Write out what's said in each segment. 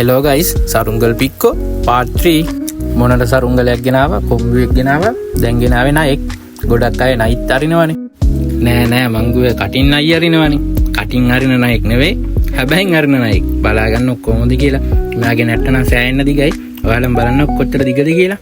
Hello guys, සරුංගල් පික්කෝ part 3 මොනට සරුංගලයක් ගෙනාවා කොම්බුවෙක් ගෙනාවා දැන් ගෙනාවේ නයෙක් ගොඩක් අය නයිත් අරිනවනේ නෑ මංගුවේ කටින් නයි අරිනවනේ කටින් අරින නයෙක් නෙවෙයි හැබැයි අරින නයෙක් බලා ගන්න කොහොමද කියලා මෙයාගේ නැට්ට නම් සෑහෙන්න දිගයි ඔයාලම බලන්න කොච්චර දිගද කියලා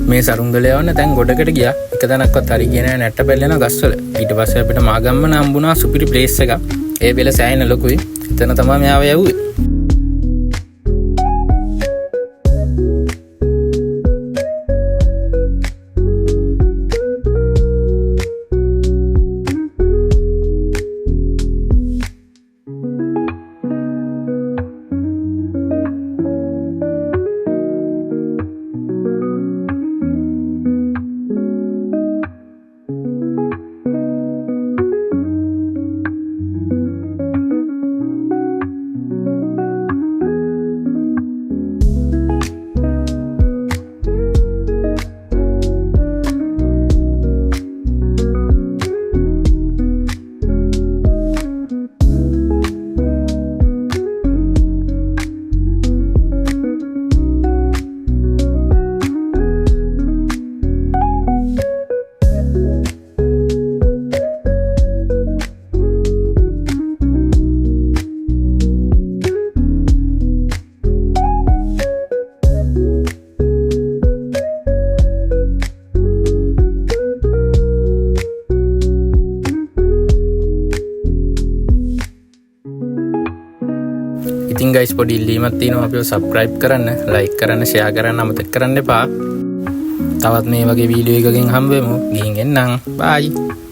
මේ සරුංගලය වන්න දැන් ගොඩකට ගියා එක තැනක්වත් හරි ගියේ නෑ නැට්ට බැලෙන ගස්වල ඊට පස්සේ අපිට මාගම්මන හම්බුණා සුපිරි ප්ලේස් එකක් ඒ වෙල සෑහෙන ලොකුයි එතන තමයි මෙයාව යවුවේ ඉතින් guys පොඩි ඉල්ලීමක් තියෙනවා අපිව subscribe කරන්න like කරන්න share කරන්න අමතක කරන්න එපා. තවත් මේ වගේ වීඩියෝ එකකින් හම්බෙමු. ගිහින් එන්නම්. bye.